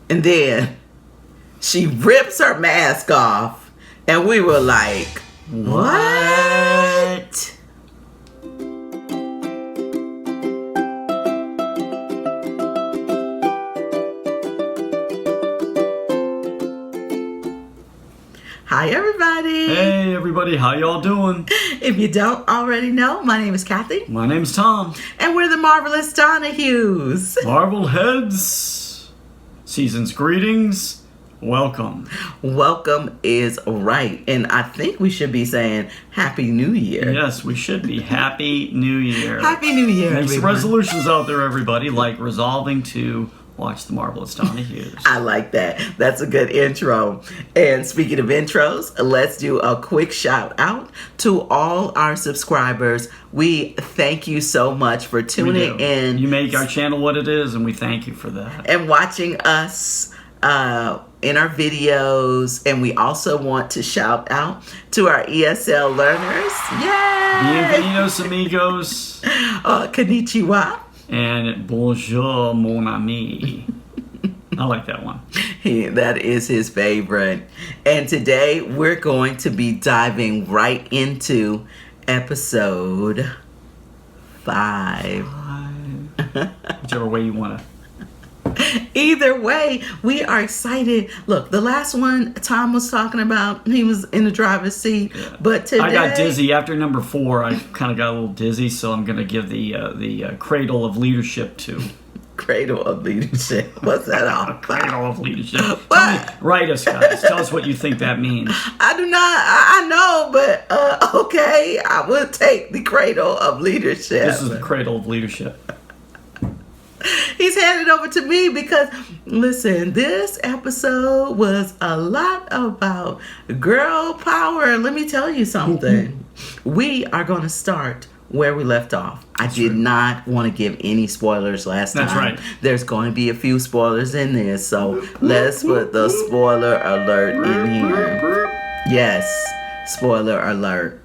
And then she rips her mask off. And we were like, what? Hi, everybody. Hey, everybody. How y'all doing? If you don't already know, my name is Kathy. My name's Tom. And we're the Marvelous Donohues. Marvelheads. Season's greetings. Welcome. Welcome is right. And I think we should be saying Happy New Year. Yes, we should be. Happy New Year. Happy New Year, Make some everyone. resolutions out there, everybody, like resolving to watch the Marvelous Donohues. I like that. That's a good intro. And speaking of intros, let's do a quick shout out to all our subscribers. We thank you so much for tuning in. You make our channel what it is, and we thank you for that. And watching us in our videos. And we also want to shout out to our ESL learners. Yay! Bienvenidos, amigos. Konnichiwa. And bonjour, mon ami. I like that one. That is his favorite. And today we're going to be diving right into episode 5. Whichever way you want to. Either way, we are excited. Look, the last one Tom was talking about, he was in the driver's seat. Yeah. But today, I got dizzy after number 4. I kind of got a little dizzy, so I'm going to give the cradle of leadership to. Cradle of leadership. What's that all about? Cradle of leadership. What? Write us, guys. Tell us what you think that means. I do not. I know, but okay. I will take the cradle of leadership. This is the cradle of leadership. He's handed over to me because, listen, this episode was a lot about girl power. Let me tell you something. We are going to start where we left off. I did not want to give any spoilers last time. That's right. There's going to be a few spoilers in this, so let's put the spoiler alert in here. Yes, spoiler alert.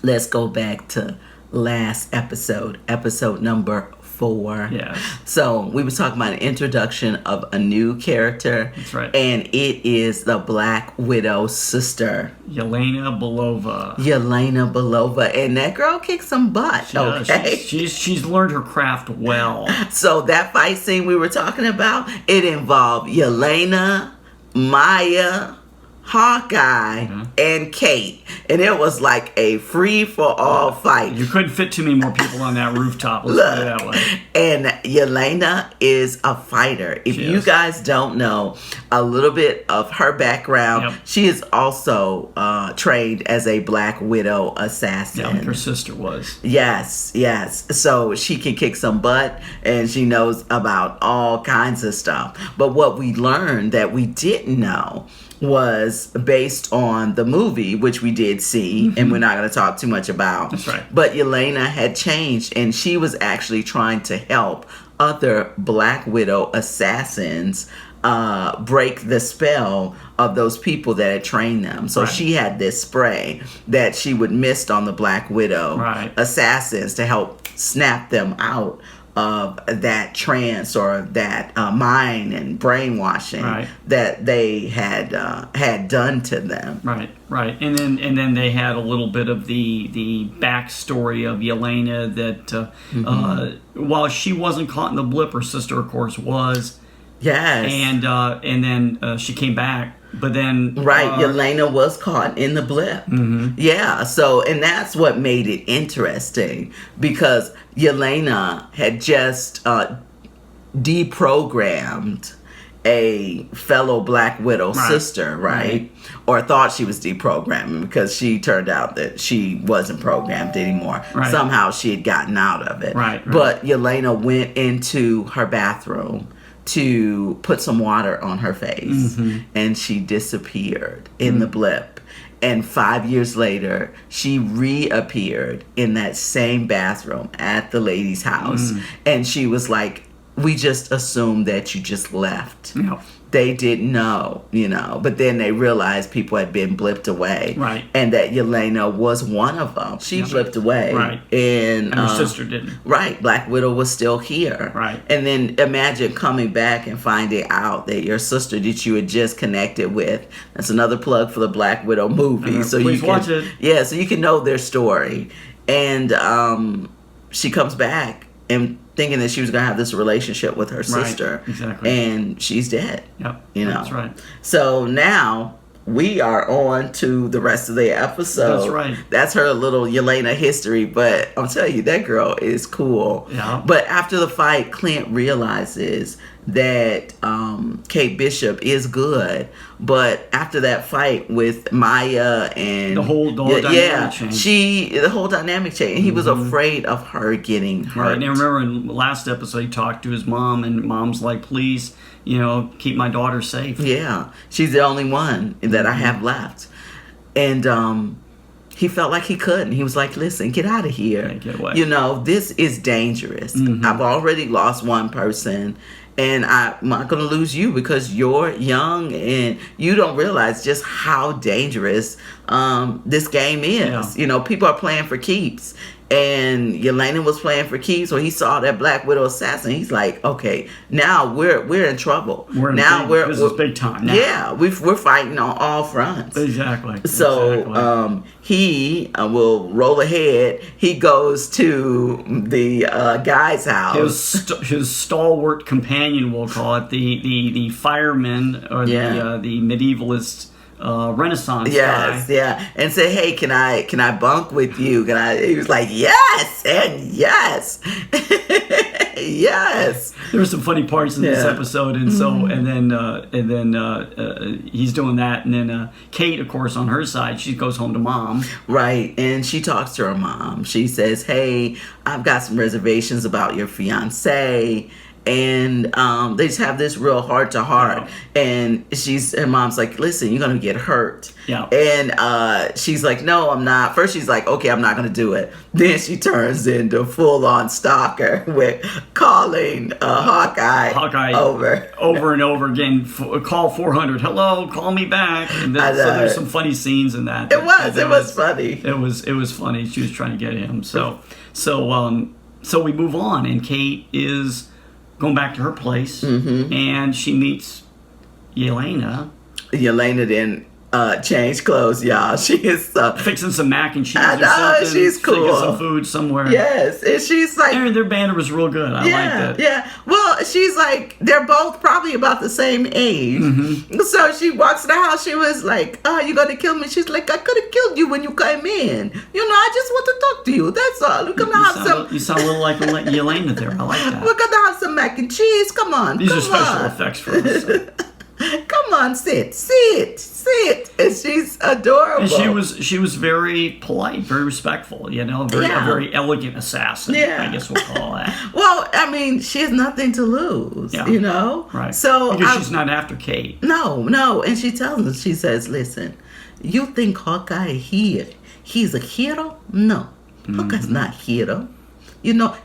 Let's go back to last episode number 4. Yes. So we were talking about an introduction of a new character. That's right. And it is the Black Widow's sister, Yelena Belova. Yelena Belova, and that girl kicks some butt. Okay, she's learned her craft well. So that fight scene we were talking about, it involved Yelena, Maya, Hawkeye, and Kate, and it was like a free-for-all fight. You couldn't fit too many more people on that rooftop. Let's put it that way. And Yelena is a fighter. If you guys don't know a little bit of her background, she is also trained as a Black Widow assassin. Yeah, like her sister was. Yes. So she can kick some butt, and she knows about all kinds of stuff. But what we learned that we didn't know was based on the movie, which we did see, and we're not going to talk too much about. That's right. But Yelena had changed, and she was actually trying to help other Black Widow assassins break the spell of those people that had trained them. So she had this spray that she would mist on the Black Widow assassins to help snap them out of that trance or that mind and brainwashing that they had done to them. Right. And then they had a little bit of the backstory of Yelena that while she wasn't caught in the blip, her sister, of course, was. Yes. And then she came back. But then Yelena was caught in the blip. Yeah, so and that's what made it interesting, because Yelena had just deprogrammed a fellow Black Widow sister, right? Or thought she was deprogramming, because she turned out that she wasn't programmed anymore. Somehow she had gotten out of it. But Yelena went into her bathroom to put some water on her face, and she disappeared in the blip. And 5 years later, she reappeared in that same bathroom at the lady's house, and she was like we just assumed that you just left. Yeah. They didn't know, but then they realized people had been blipped away. Right. And that Yelena was one of them. She blipped away. Right. And her sister didn't. Right. Black Widow was still here. Right. And then imagine coming back and finding out that your sister that you had just connected with. That's another plug for the Black Widow movie. So please watch it. Yeah, so you can know their story. And she comes back and thinking that she was going to have this relationship with her sister. Right, exactly. And she's dead. Yep, that's right. So now we are on to the rest of the episode. That's right. That's her little Yelena history. But I'm telling you, that girl is cool. Yeah. But after the fight, Clint realizes that Kate Bishop is good, but after that fight with Maya and the whole dynamic change. The whole dynamic change. He was afraid of her getting hurt. Right. And I remember in the last episode, he talked to his mom, and mom's like, "Please, keep my daughter safe." Yeah, she's the only one that I have left, and he felt like he couldn't. He was like, listen, get out of here. Yeah, get away. This is dangerous. I've already lost one person. And I'm not going to lose you because you're young and you don't realize just how dangerous this game is. Yeah. People are playing for keeps. And Yelena was playing for keeps. When he saw that Black Widow assassin, he's like, okay, now we're in trouble. This is big time now. Yeah, we're fighting on all fronts. Exactly. So he will roll ahead. He goes to the guy's house. His stalwart companion, we'll call it, the fireman or the medievalist Renaissance guy. Yeah, and say, hey, can I bunk with you? He was like, yes, and yes. Yes. There were some funny parts in this episode, and so and then he's doing that, and then Kate, of course, on her side, she goes home to mom. Right, and she talks to her mom. She says, hey, I've got some reservations about your fiance. And they just have this real heart-to-heart. And her mom's like, listen, you're going to get hurt. Yeah. And she's like, no, I'm not. First she's like, okay, I'm not going to do it. Then she turns into full-on stalker with calling Hawkeye over and over again. Call 400. Hello, call me back. And then, so there's some funny scenes in that. It was funny. It was funny. She was trying to get him. So we move on, and Kate is going back to her place, and she meets Yelena. Yelena didn't change clothes, y'all. She is fixing some mac and cheese I know, or something. She's cool. Fixing some food somewhere. Yes, and she's like... their banter was real good. I liked it. Yeah, well, she's like... They're both probably about the same age. So she walks in the house. She was like, oh, you gonna kill me? She's like, I could have killed you when you came in. I just want to talk to you. That's all. We're gonna have some... You sound a little like Yelena there. I like that. We're gonna have some mac and cheese. Come on. These are special effects for us. So. Come on, sit. And she's adorable. And she was very polite, very respectful, a very elegant assassin, I guess we'll call that. Well, I mean, she has nothing to lose, Right. So because she's not after Kate. No. And she tells us, she says, listen, you think Hawkeye here, he's a hero? No. Hawkeye's not a hero.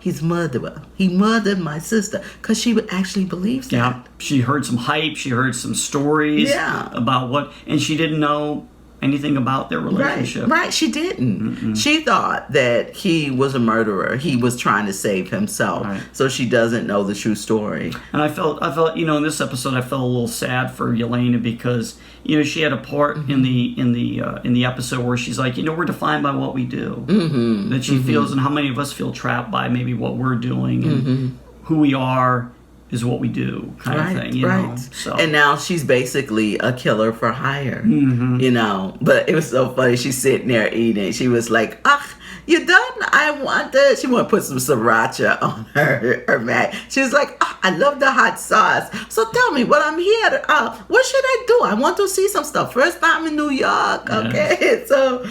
He's murderer. He murdered my sister because she actually believes that. Yeah, she heard some hype. She heard some stories about and she didn't know anything about their relationship. Right. She didn't. She thought that he was a murderer. He was trying to save himself. Right. So she doesn't know the true story. And I felt, in this episode, I felt a little sad for Yelena because, she had a part in the episode where she's like, we're defined by what we do. That she feels, and how many of us feel trapped by maybe what we're doing and who we are is what we do, kind of thing, know. So. And now she's basically a killer for hire, But it was so funny. She's sitting there eating. She was like, you done? She want to put some sriracha on her mac. She was like, I love the hot sauce. So tell me, what I'm here, what should I do? I want to see some stuff. First time in New York, okay? Yeah. So,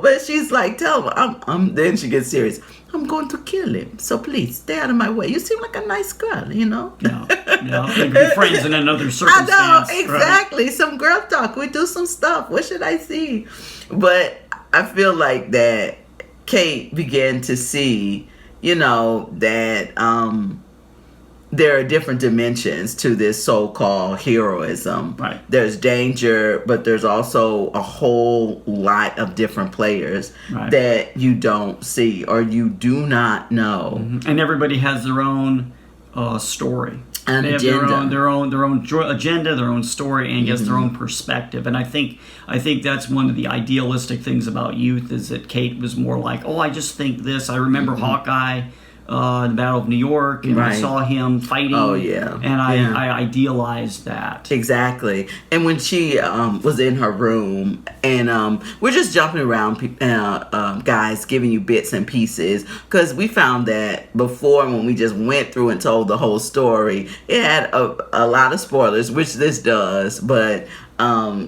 but she's like, tell me. Then she gets serious. I'm going to kill him. So please, stay out of my way. You seem like a nice girl, No. We could be friends in another circumstance. I know, exactly. Right? Some girl talk. We do some stuff. What should I see? But I feel like that Kate began to see, that there are different dimensions to this so-called heroism. Right. There's danger, but there's also a whole lot of different players Right. that you don't see or you do not know. And everybody has their own story. An They have agenda. their own agenda, their own story, and I guess their own perspective. And I think that's one of the idealistic things about youth is that Kate was more like, oh, I just think this. I remember Hawkeye, the Battle of New York, and I Right. saw him fighting. Oh, yeah. And I Yeah. idealized that. Exactly. And when she was in her room, and we're just jumping around, guys, giving you bits and pieces, because we found that before when we just went through and told the whole story, it had a lot of spoilers, which this does, but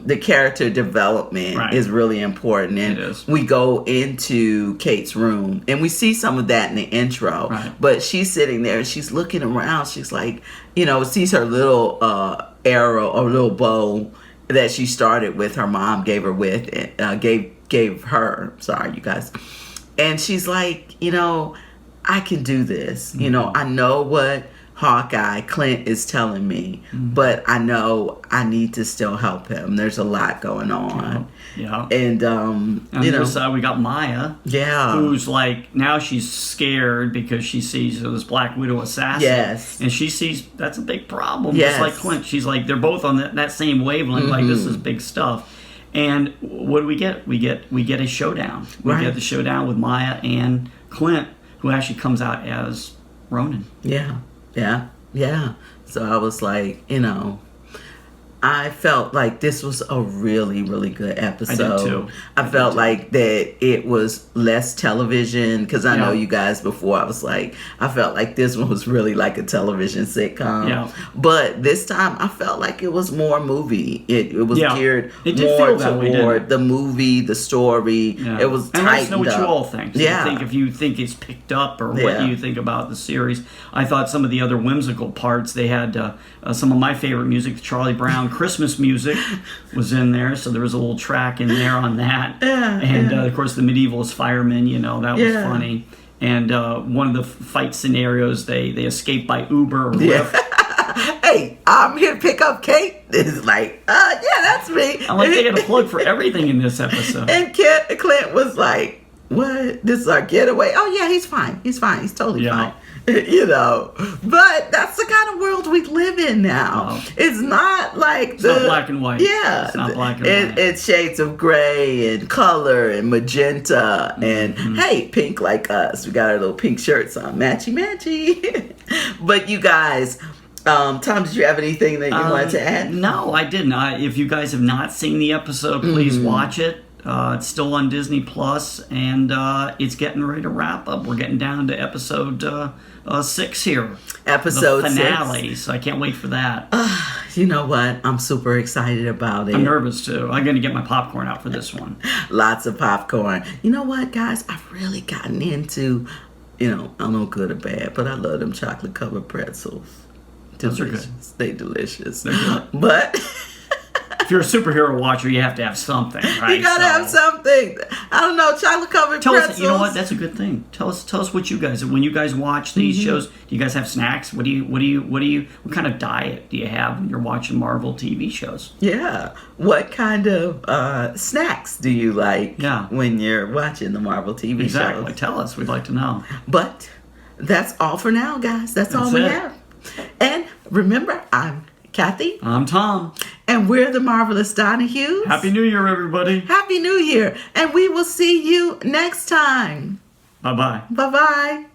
the character development Right. is really important. And It is. we go into Kate's room, and we see some of that in the intro. Right. But she's sitting there, and she's looking around. She's like, sees her little arrow or little bow that she started with. Her mom gave her gave her. Sorry, you guys. And she's like, I can do this. I know what Hawkeye Clint is telling me, but I know I need to still help him. There's a lot going on. Yeah. And On the other side, we got Maya. Yeah. Who's like, now she's scared because she sees this Black Widow assassin. Yes. And she sees that's a big problem. Yes. Just like Clint. She's like, they're both on that same wavelength. Like, this is big stuff. And what do we get? We get a showdown. We Right. get the showdown with Maya and Clint, who actually comes out as Ronin. Yeah. So I was like, I felt like this was a really, really good episode. I did too. I felt like that it was less television, because I know Yeah. you guys before, I was like, I felt like this one was really like a television sitcom. Yeah. But this time I felt like it was more movie. It was Yeah. geared It did more feel that way, didn't toward it? the movie, the story. Yeah. It was and let us know tightened what you up. all think. So Yeah. if you think it's picked up, or what Yeah. you think about the series. I thought some of the other whimsical parts. They had some of my favorite music, the Charlie Brown Christmas music was in there, so there was a little track in there on that. And of course, the medievalist firemen. That was funny. And one of the fight scenarios, they escape by Uber or Lyft. Hey, I'm here to pick up Kate. It's like, yeah, that's me. I'm like, they got a plug for everything in this episode. And Clint was like, what? This is our getaway? Oh, yeah, he's fine. He's totally fine. But that's the kind of world we live in now. Oh. It's not like It's not black and white. Yeah. It's not black and white. It's shades of gray and color and magenta and, hey, pink like us. We got our little pink shirts on. Matchy, matchy. But you guys... Tom, did you have anything that you wanted to add? No, I didn't. If you guys have not seen the episode, please watch it. It's still on Disney Plus, and it's getting ready to wrap up. We're getting down to episode 6 here. Episode the 6. finale, so I can't wait for that. You know what? I'm super excited about it. I'm nervous too. I'm going to get my popcorn out for this one. Lots of popcorn. You know what, guys? I've really gotten into, I don't know good or bad, but I love them chocolate covered pretzels. Those are good. Delicious. They delicious. They're good. But If you're a superhero watcher, you have to have something, right? you gotta have something. I don't know, chocolate covered Tell pretzels. us, you know what? That's a good thing. Tell us what you guys, when you guys watch these shows, do you guys have snacks? What kind of diet do you have when you're watching Marvel TV shows? Yeah. What kind of snacks do you like Yeah. when you're watching the Marvel TV Exactly. shows? Tell us. We'd like to know. But that's all for now, guys. That's all we it. have. And remember, I'm Kathy, I'm Tom. and we're the Marvelous Donohues. Happy New Year, everybody. Happy New Year, and we will see you next time. Bye-bye. Bye-bye.